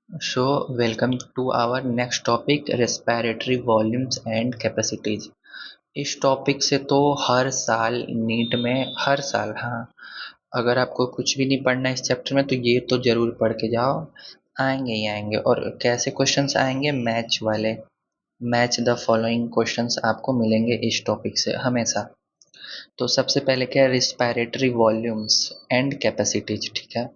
Welcome to our next topic respiratory volumes and capacities। इस topic से तो हर साल नीट में हर साल, हाँ, अगर आपको कुछ भी नहीं पढ़ना है इस चैप्टर में तो ये तो ज़रूर पढ़ के जाओ। आएंगे ही आएंगे। और कैसे क्वेश्चंस आएंगे? मैच वाले। मैच द फॉलोइंग क्वेश्चंस आपको मिलेंगे इस टॉपिक से हमेशा। तो सबसे पहले क्या है? Respiratory volumes and capacities. ठीक है,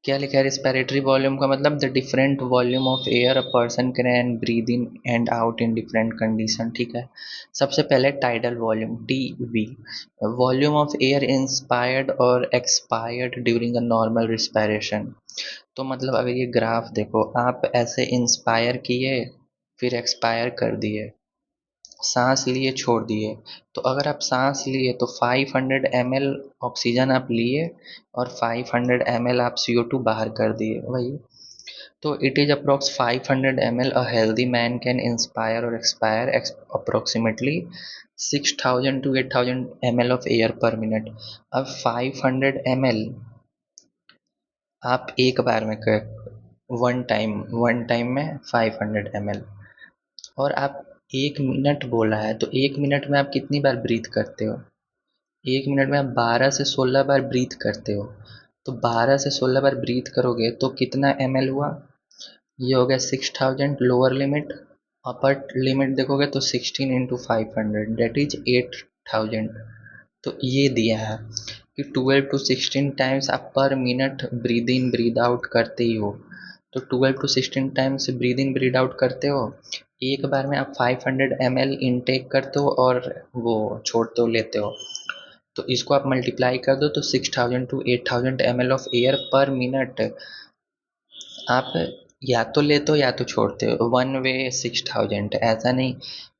क्या लिखा है? रिस्पिरेटरी वॉल्यूम का मतलब the different volume of air a person can breathe in and out in different condition. ठीक है, सबसे पहले tidal volume T V, volume of air inspired और expired during a normal respiration. तो मतलब अगर ये ग्राफ देखो, आप ऐसे इंस्पायर किए फिर एक्सपायर कर दिए, सांस लिए छोड़ दिए। तो अगर आप सांस लिए तो 500 ml ऑक्सीजन आप लिए और 500 ml आप CO2 बाहर कर दिए, वही। तो it is approx 500 ml a healthy man can inspire और expire approximately 6000 to 8000 ml of air per minute. अब 500 ml आप एक बार में कर, वन टाइम में 500 ml। और आप 1 मिनट बोला है तो 1 मिनट में आप कितनी बार ब्रीथ करते हो? 1 मिनट में आप 12 से 16 बार ब्रीथ करते हो। तो 12 से 16 बार ब्रीथ करोगे तो कितना ml हुआ? ये हो गया 6000 लोअर लिमिट। अपर लिमिट देखोगे तो 16 into 500 डेट इज 8000। तो ये दिया है कि 12 to 16 टाइम्स आप पर minute breathe in breathe out करते ही हो। तो 12 to 16 times breathe in breathe out करते हो। एक बार में आप 500 ml इनटेक करते हो और वो छोड़ते हो, लेते हो। तो इसको आप मल्टीप्लाई कर दो तो 6000 to 8000 ml of air per minute आप या तो लेते हो या तो छोड़ते हो। वन वे 6000, ऐसा नहीं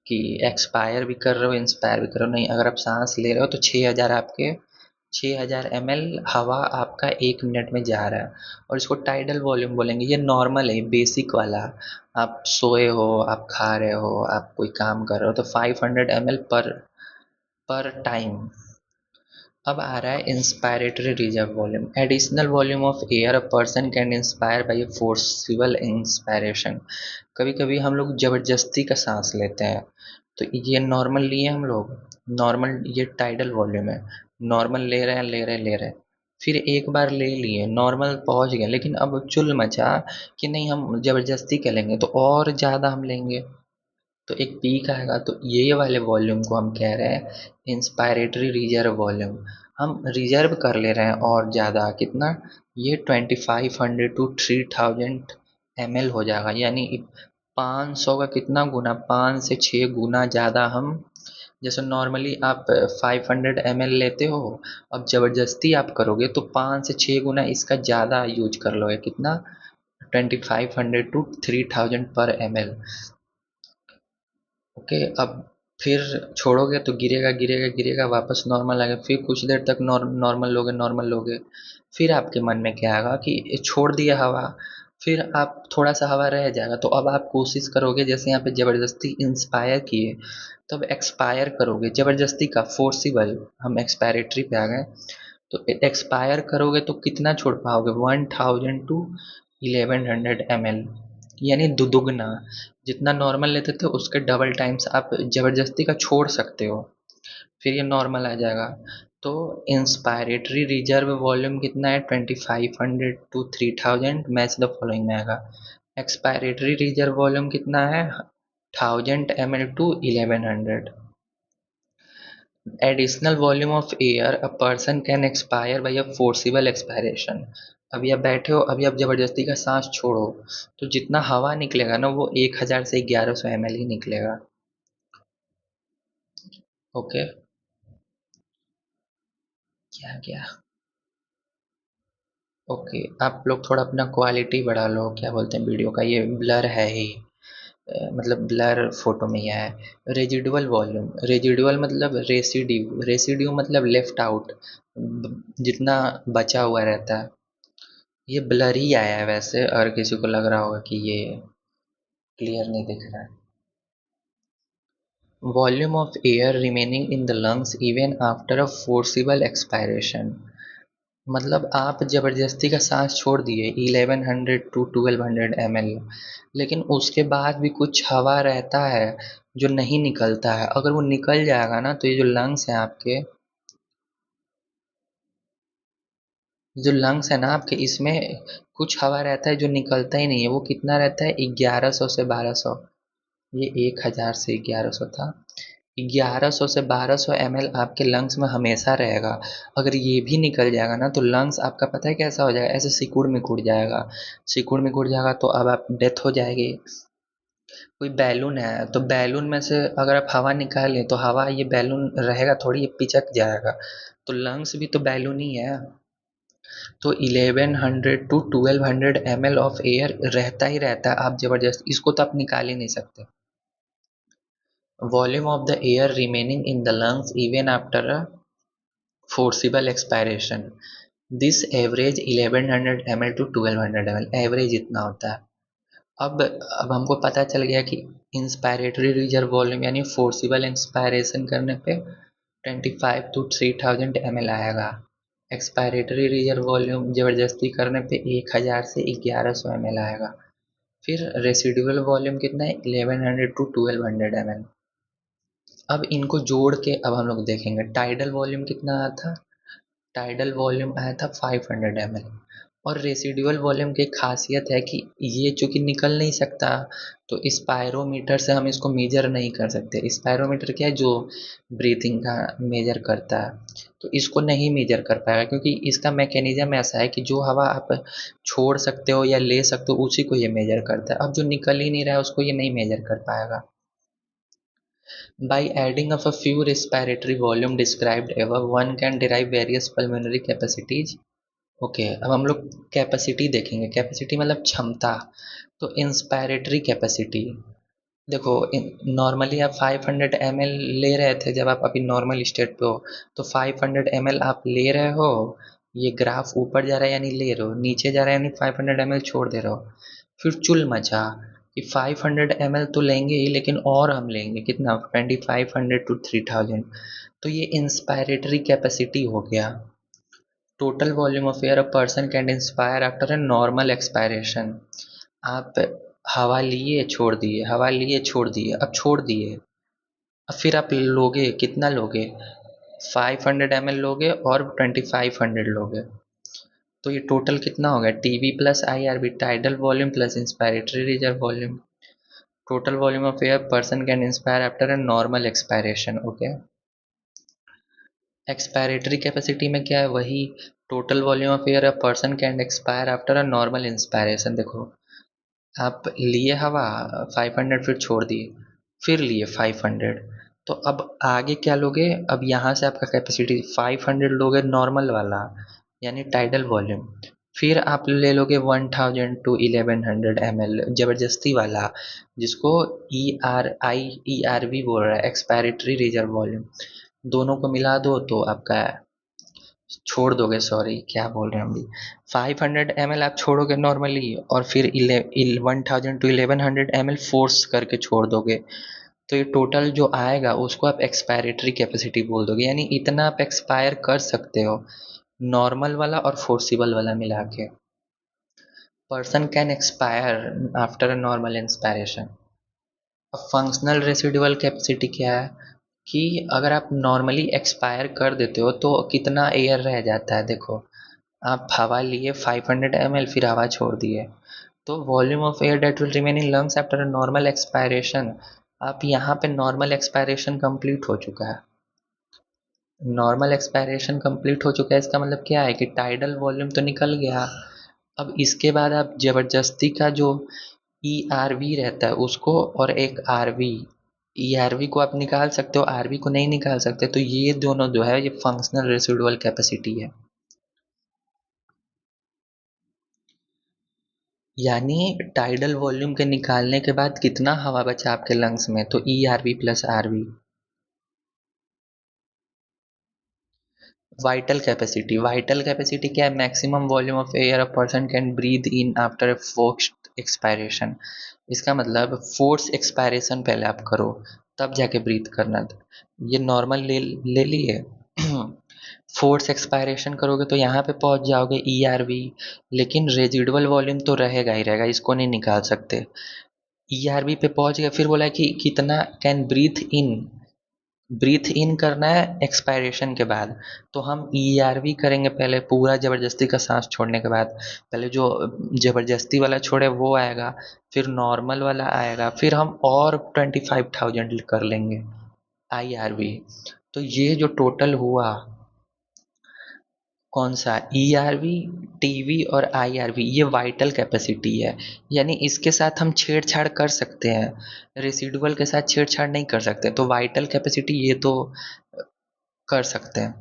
कि एक्सपायर भी कर रहे हो इंस्पायर भी कर रहे हो, नहीं। अगर आप सांस ले रहे हो तो 6000 आपके 6000 ml हवा आपका 1 मिनट में जा रहा है। और इसको टाइडल वॉल्यूम बोलेंगे। ये नॉर्मल है, बेसिक वाला। आप सोए हो, आप खा रहे हो, आप कोई काम कर रहे हो तो 500 ml पर टाइम। अब आ रहा है inspiratory reserve volume, additional volume of air a person can inspire by forcible inspiration. कभी कभी हम लोग जबरदस्ती का सांस लेते हैं। तो ये नॉर्मल लिए हम लोग, नॉर्मल, ये टाइडल वॉल्यूम है। नॉर्मल ले रहे हैं ले रहे ले रहे, फिर एक बार ले लिए, नॉर्मल पहुंच गए, लेकिन अब चुल मचा कि नहीं हम जबरदस्ती करेंगे तो और ज़्यादा हम लेंगे। तो एक पीक आएगा। तो ये वाले वॉल्यूम को हम कह रहे हैं इंस्पायरेटरी रिजर्व वॉल्यूम। हम रिजर्व कर ले रहे हैं और ज़्यादा, कितना? ये 2500 to 3000 ml हो जाएगा, यानी 500 का कितना गुना, 5 से 6 गुना ज़्यादा हम। जैसे नॉर्मली आप 500 ml लेते हो, अब ज़बरदस्ती आप करोगे तो 5 से 6 गुना इसका ज़्यादा यूज कर लोगे, कितना? 2500 to 3000 पर ml। ओके, अब फिर छोड़ोगे तो गिरेगा गिरेगा गिरेगा, वापस नॉर्मल आएगा, फिर कुछ देर तक नॉर्मल लोगे नॉर्मल लोगे। फिर आपके मन में क्या आएगा कि ये छोड़ दिया हवा, फिर आप थोड़ा सा हवा रह जाएगा तो अब आप कोशिश करोगे, जैसे यहाँ पे ज़बरदस्ती इंस्पायर किए तब एक्सपायर करोगे, ज़बरदस्ती का फोर्सिबल, हम एक्सपायरेटरी पे आ गए। तो एक्सपायर करोगे तो कितना छोड़ पाओगे? 1000 to 1100 ml, यानी दुगना। जितना नॉर्मल लेते थे उसके डबल टाइम्स आप ज़बरदस्ती का छोड़ सकते हो, फिर ये नॉर्मल आ जाएगा। तो इंस्पायरेटरी रिजर्व वॉल्यूम कितना है? 2500 to 3000, मैच द फॉलोइंग में आएगा। एक्सपायरेटरी रिजर्व वॉल्यूम कितना है? 1000 ml to 1100। Additional volume of air a person can expire by a forcible expiration. अभी आप बैठे हो, अभी आप जबरदस्ती का सांस छोड़ो तो जितना हवा निकलेगा ना वो 1000 से 1100 ml ही निकलेगा। ओके, क्या क्या? ओके, आप लोग थोड़ा अपना क्वालिटी बढ़ा लो, क्या बोलते हैं, वीडियो का ये ब्लर है ही। मतलब ब्लर फोटो में ही है। रेजिडुअल वॉल्यूम, रेजिडुअल मतलब रेसिड्यू, रेसिड्यू मतलब लेफ्ट आउट, जितना बचा हुआ रहता है। ये ब्लर ही आया है वैसे, और किसी को लग रहा होगा कि ये क्लियर नहीं दिख रहा है। Volume of air remaining in the lungs even after a forcible expiration. मतलब आप ज़बरदस्ती का सांस छोड़ दिए 1100 टू 1200 ml, लेकिन उसके बाद भी कुछ हवा रहता है जो नहीं निकलता है। अगर वो निकल जाएगा ना तो ये जो लंग्स हैं आपके, जो लंग्स है ना आपके, इसमें कुछ हवा रहता है जो निकलता ही नहीं है। वो कितना रहता है, 1100 से 1200। ये 1000 से 1100 था। 1100 से 1200 ml आपके लंग्स में हमेशा रहेगा। अगर ये भी निकल जाएगा ना तो लंग्स आपका पता है कैसा हो जाएगा, ऐसे सिकुड़ मिकुड़ जाएगा। सिकुड़ मिकुड़ जाएगा तो अब आप डेथ हो जाएगी। कोई बैलून है तो बैलून में से अगर आप हवा निकालें तो हवा, ये बैलून रहेगा थोड़ी, ये पिचक जाएगा। तो लंग्स भी तो बैलून ही है। तो 1100 टू 1200 ml ऑफ एयर रहता ही रहता है। आप जबरदस्त इसको तो आप निकाल ही नहीं सकते। Volume of the air remaining in the lungs even after a forcible expiration. This average 1100 ml to 1200 ml, average इतना होता है। अब हमको पता चल गया कि इंस्पायरेटरी रिजर्व वॉल्यूम यानी फोर्सिबल इंस्पायरेशन करने पे 25 टू 3000 ml आएगा। एक्सपायरेटरी रिजर्व वॉल्यूम ज़बरदस्ती करने पे 1000 से 1100 ml आएगा। फिर रेसिडुअल वॉल्यूम कितना है, 1100 टू 1200 ml। अब इनको जोड़ के अब हम लोग देखेंगे टाइडल वॉल्यूम कितना आया था। टाइडल वॉल्यूम आया था 500 ml। और रेसिडुअल वॉल्यूम की खासियत है कि ये चूँकि निकल नहीं सकता, तो स्पायरोमीटर से हम इसको मेजर नहीं कर सकते। स्पायरोमीटर क्या है, जो ब्रीथिंग का मेजर करता है, तो इसको नहीं मेजर कर पाएगा क्योंकि इसका मैकेनिज्म ऐसा है कि जो हवा आप छोड़ सकते हो या ले सकते हो उसी को ये मेजर करता है। अब जो निकल ही नहीं रहा है उसको ये नहीं मेजर कर पाएगा। By adding of a few respiratory volume described above, one can derive various pulmonary capacities. Okay, अब हम लोग कैपेसिटी देखेंगे। कैपेसिटी मतलब क्षमता। तो इंस्पायरेटरी कैपेसिटी, देखो नॉर्मली आप 500 ml ले रहे थे जब आप अभी नॉर्मल स्टेट पे हो, तो 500 ml आप ले रहे हो, ये ग्राफ ऊपर जा रहा है यानी ले रहे हो, नीचे जा रहा है यानी 500 ml छोड़ दे रहे हो। फिर चुल मचा कि 500 ml तो लेंगे ही, लेकिन और हम लेंगे कितना, 2500 टू 3000। तो ये इंस्पायरेटरी कैपेसिटी हो गया। Total volume of air a person can inspire after a normal expiration. आप हवा लिए छोड़ दिए, हवा लिए छोड़ दिए, अब छोड़ दिए, अब फिर आप लोगे कितना लोगे, 500 ml लोगे और 2500 लोगे। तो ये टोटल कितना हो गया, TV plus IRB, tidal volume plus inspiratory reserve volume. Total volume of air person can inspire after a normal expiration. Okay, expiratory capacity में क्या है, वही total volume of air a person can expire after a normal inspiration. देखो आप लिए हवा 500, फिर छोड़ दिए, फिर लिए 500, तो अब आगे क्या लोगे, अब यहाँ से आपका कैपेसिटी 500 लोगे नॉर्मल वाला यानी टाइडल वॉल्यूम, फिर आप ले लोगे 1000 टू 1100 ml ज़बरदस्ती वाला, जिसको ई आर वी बोल रहा है, एक्सपायरेटरी रिजर्व वॉल्यूम। दोनों को मिला दो तो आपका छोड़ दोगे, सॉरी क्या बोल रहे हैं हम भी, 500 ml आप छोड़ोगे नॉर्मली और फिर 1000 टू 1100 ml फोर्स करके छोड़ दोगे। तो ये टोटल जो आएगा उसको आप एक्सपायरेटरी कैपेसिटी बोल दोगे, यानी इतना आप एक्सपायर कर सकते हो नॉर्मल वाला और फोर्सिबल वाला मिला के। Person can expire after a normal inspiration. अब फंक्शनल रेसिडुअल कैपेसिटी क्या है कि अगर आप नॉर्मली एक्सपायर कर देते हो तो कितना एयर रह जाता है। देखो आप हवा लिए 500 ml, फिर हवा छोड़ दिए, तो volume of air that will remain in lungs after a normal expiration. आप यहाँ पे नॉर्मल एक्सपायरेशन कंप्लीट हो चुका है। नॉर्मल एक्सपायरेशन कंप्लीट हो चुका है, इसका मतलब क्या है कि टाइडल वॉल्यूम तो निकल गया। अब इसके बाद आप ज़बरदस्ती का जो ई आर वी रहता है उसको, और एक R V, E R V को आप निकाल सकते हो, आर वी को नहीं निकाल सकते। तो ये दोनों जो है ये फंक्शनल रेसिडुअल कैपेसिटी है। यानी टाइडल वॉल्यूम के निकालने के बाद कितना हवा बचा आपके लंग्स में, तो E R V plus R V. Vital capacity क्या है, maximum volume of air a person can breathe in after a forced expiration. इसका मतलब फोर्स एक्सपायरेशन पहले आप करो, तब जाके ब्रीथ करना। ये नॉर्मल ले ले लिए फोर्स एक्सपायरेशन करोगे तो यहाँ पे पहुँच जाओगे ERV, लेकिन रेजिडुअल वॉल्यूम तो रहेगा ही रहेगा, इसको नहीं निकाल सकते। ERV पे पहुँच गए, फिर बोला कि कितना कैन ब्रीथ इन करना है एक्सपायरेशन के बाद, तो हम ERV करेंगे पहले, पूरा ज़बरदस्ती का सांस छोड़ने के बाद। पहले जो ज़बरदस्ती वाला छोड़े वो आएगा, फिर नॉर्मल वाला आएगा, फिर हम और 25,000 कर लेंगे IRV। तो ये जो टोटल हुआ, कौन सा ERV, TV और IRV, ये वाइटल कैपेसिटी है, यानी इसके साथ हम छेड़छाड़ कर सकते हैं, रेसिडुअल के साथ छेड़छाड़ नहीं कर सकते। तो वाइटल कैपेसिटी ये तो कर सकते हैं।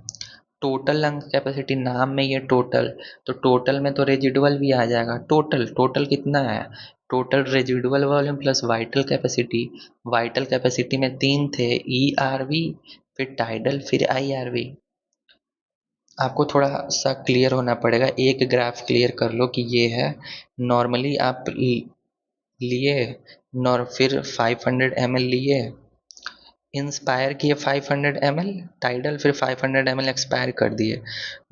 टोटल लंग कैपेसिटी, नाम में ये टोटल, तो टोटल में तो रेजिडुअल भी आ जाएगा। टोटल टोटल कितना है, total residual volume plus vital capacity. Vital capacity में तीन थे, ERV, फिर टाइडल, फिर IRV। आपको थोड़ा सा क्लियर होना पड़ेगा, एक ग्राफ क्लियर कर लो कि ये है नॉर्मली आप लिए, नॉर फिर 500 ml लिए, इंस्पायर किए 500 ml टाइडल, फिर 500 ml एक्सपायर कर दिए।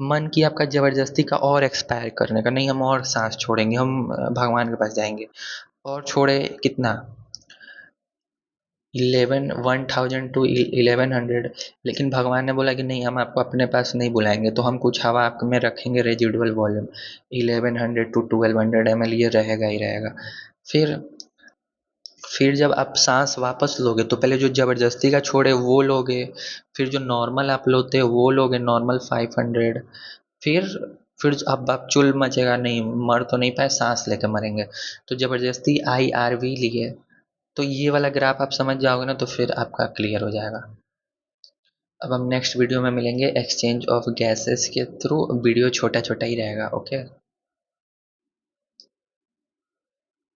मन की आपका ज़बरदस्ती का और एक्सपायर करने का, नहीं हम और सांस छोड़ेंगे, हम भगवान के पास जाएंगे। और छोड़े कितना, 1000 टू 1100, लेकिन भगवान ने बोला कि नहीं हम आपको अपने पास नहीं बुलाएंगे, तो हम कुछ हवा आप में रखेंगे रेजिडुअल वॉल्यूम, 1100 टू 1200 ml ये रहेगा ही रहेगा। फिर फिर जब आप सांस वापस लोगे तो पहले जो ज़बरदस्ती का छोड़े वो लोगे, फिर जो नॉर्मल आप लोते हो वो लोगे, नॉर्मल 500। फिर फिर अब आप चुल मचेगा, नहीं मर तो नहीं पाए, सांस लेके मरेंगे, तो ज़बरदस्ती IRV लिए। तो ये वाला ग्राफ आप समझ जाओगे ना, तो फिर आपका क्लियर हो जाएगा। अब हम नेक्स्ट वीडियो में मिलेंगे एक्सचेंज ऑफ गैसेस के थ्रू, वीडियो छोटा छोटा ही रहेगा। ओके।